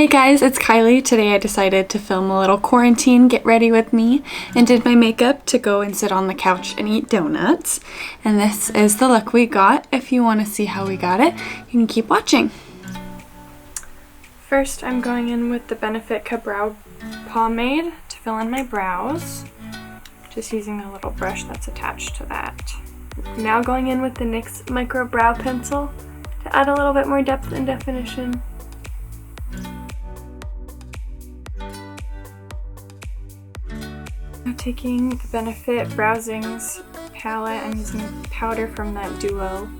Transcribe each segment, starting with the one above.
Hey guys, it's Kylie. Today I decided to film a little quarantine get ready with me and did my makeup to go and sit on the couch and eat donuts. And this is the look we got. If you want to see how we got it, you can keep watching. First, I'm going in with the Benefit Brow Pomade to fill in my brows. Just using a little brush that's attached to that. Now going in with the NYX Micro Brow Pencil to add a little bit more depth and definition. Now taking the Benefit Brow ZINGS palette, I'm using powder from that duo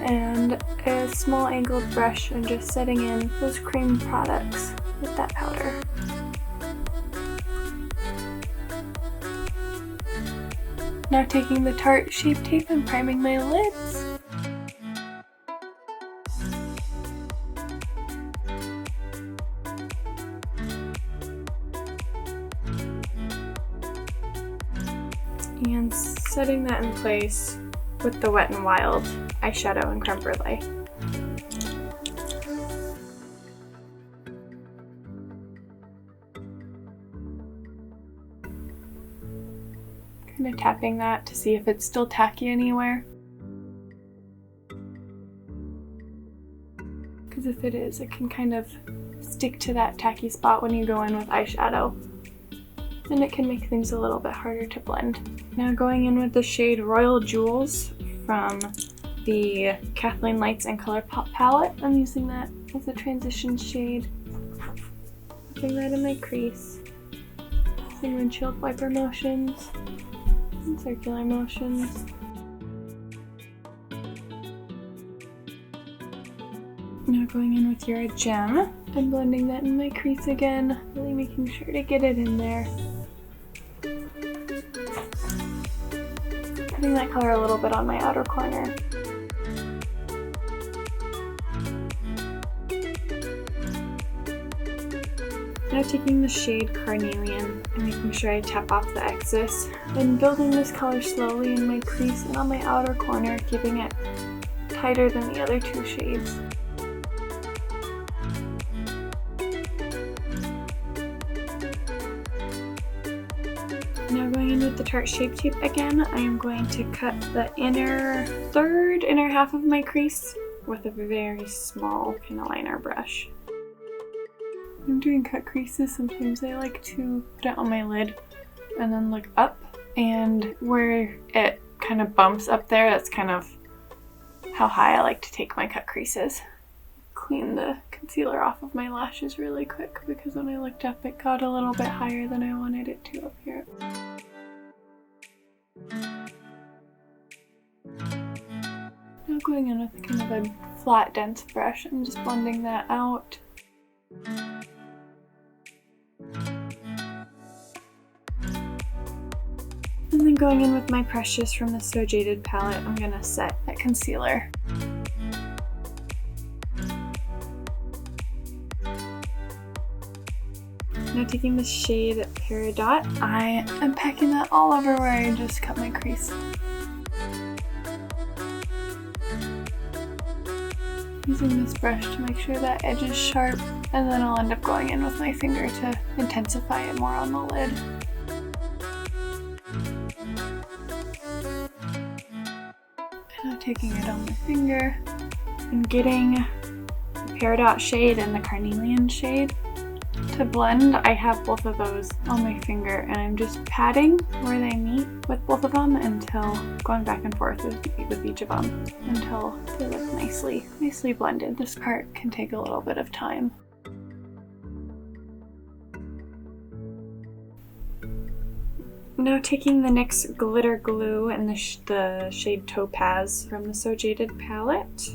and a small angled brush and just setting in those cream products with that powder. Now taking the Tarte Shape Tape and priming my lids. And setting that in place with the Wet n Wild eyeshadow in Creme Brulee. Kind of tapping that to see if it's still tacky anywhere. Because if it is, it can kind of stick to that tacky spot when you go in with eyeshadow. And it can make things a little bit harder to blend. Now going in with the shade Royal Jewels from the Kathleen Lights and Colourpop palette. I'm using that as a transition shade. Putting that in my crease. Using windshield wiper motions and circular motions. Now going in with your gem and blending that in my crease again, really making sure to get it in there. Putting that color a little bit on my outer corner. Now taking the shade Carnelian and making sure I tap off the excess and building this color slowly in my crease and on my outer corner, keeping it tighter than the other two shades. Now going in with the Tarte Shape Tape again, I am going to cut the inner half of my crease with a very small kind of liner brush. When I'm doing cut creases, sometimes I like to put it on my lid and then look up, and where it kind of bumps up there, that's kind of how high I like to take my cut creases. Clean the concealer off of my lashes really quick because when I looked up it got a little bit higher than I wanted it to up here. Now going in with kind of a flat dense brush, I'm just blending that out. And then going in with my Precious from the So Jaded palette, I'm gonna set that concealer. Now taking the shade Peridot, I am packing that all over where I just cut my crease. Using this brush to make sure that edge is sharp, and then I'll end up going in with my finger to intensify it more on the lid. And now taking it on my finger and getting the Peridot shade and the Carnelian shade. To blend, I have both of those on my finger and I'm just patting where they meet with both of them until going back and forth with each of them until they look nicely blended. This part can take a little bit of time. Now taking the NYX Glitter Glue and the shade Topaz from the So Jaded palette,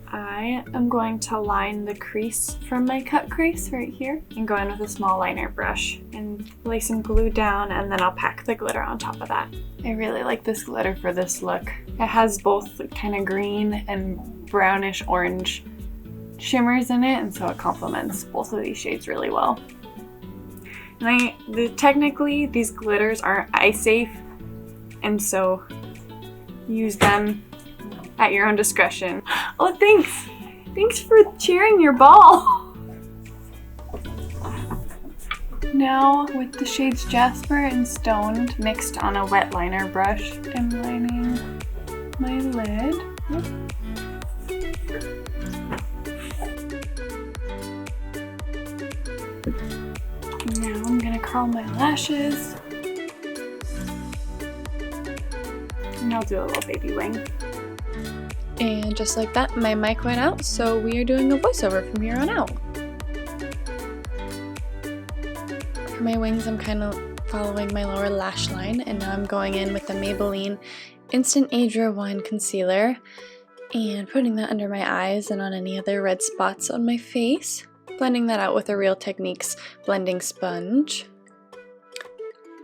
I am going to line the crease from my cut crease right here and go in with a small liner brush and lay some glue down, and then I'll pack the glitter on top of that. I really like this glitter for this look. It has both kind of green and brownish orange shimmers in it, and so it complements both of these shades really well. And technically these glitters aren't eye safe, and so use them at your own discretion. Oh, thanks! Thanks for sharing your ball! Now with the shades Jasper and Stoned mixed on a wet liner brush, I'm lining my lid. Now I'm gonna curl my lashes. And I'll do a little baby wing. And just like that, my mic went out, so we are doing a voiceover from here on out. For my wings, I'm kind of following my lower lash line, and now I'm going in with the Maybelline Instant Age Rewind Concealer and putting that under my eyes and on any other red spots on my face. Blending that out with a Real Techniques blending sponge.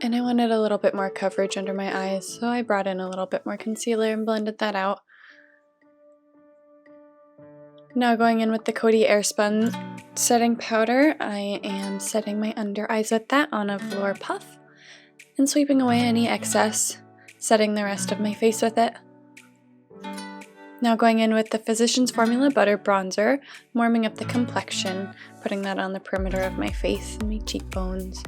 And I wanted a little bit more coverage under my eyes, so I brought in a little bit more concealer and blended that out. Now going in with the Coty Airspun setting powder, I am setting my under eyes with that on a velour puff and sweeping away any excess, setting the rest of my face with it. Now going in with the Physicians Formula Butter Bronzer, warming up the complexion, putting that on the perimeter of my face and my cheekbones.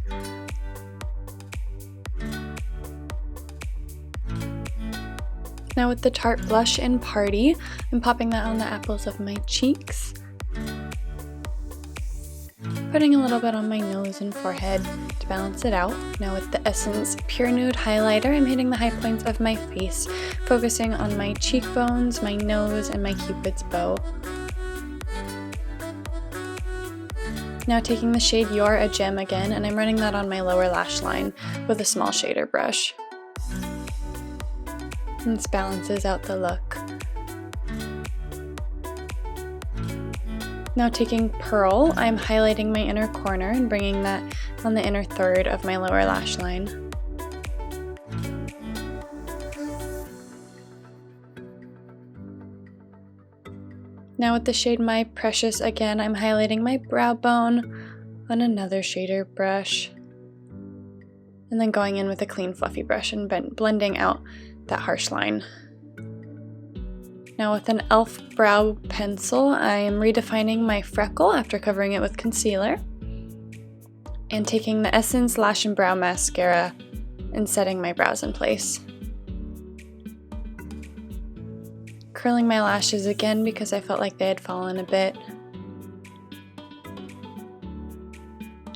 Now with the Tarte Blush in Party, I'm popping that on the apples of my cheeks. Putting a little bit on my nose and forehead to balance it out. Now with the Essence Pure Nude Highlighter, I'm hitting the high points of my face, focusing on my cheekbones, my nose, and my Cupid's bow. Now taking the shade You're a Gem again, and I'm running that on my lower lash line with a small shader brush. And this balances out the look. Now taking Pearl, I'm highlighting my inner corner and bringing that on the inner third of my lower lash line. Now with the shade My Precious again, I'm highlighting my brow bone on another shader brush. And then going in with a clean fluffy brush and blending out that harsh line. Now with an e.l.f. brow pencil, I am redefining my freckle after covering it with concealer. And taking the Essence Lash and Brow Mascara and setting my brows in place. Curling my lashes again because I felt like they had fallen a bit.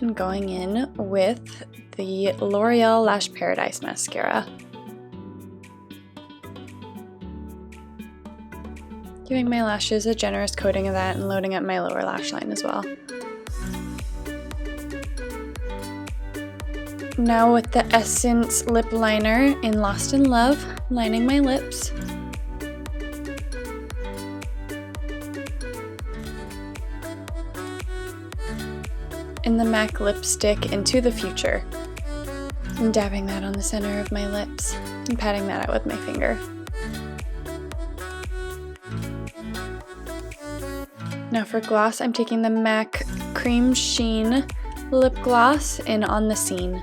And going in with the L'Oreal Lash Paradise Mascara. Giving my lashes a generous coating of that and loading up my lower lash line as well. Now with the Essence lip liner in Lost in Love, lining my lips. In the MAC lipstick Into the Future. And dabbing that on the center of my lips and patting that out with my finger. Now for gloss, I'm taking the MAC Cremesheen lip gloss in On the Scene.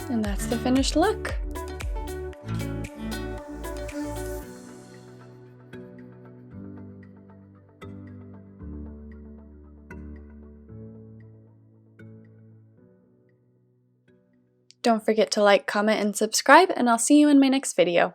And that's the finished look. Don't forget to like, comment, and subscribe, and I'll see you in my next video.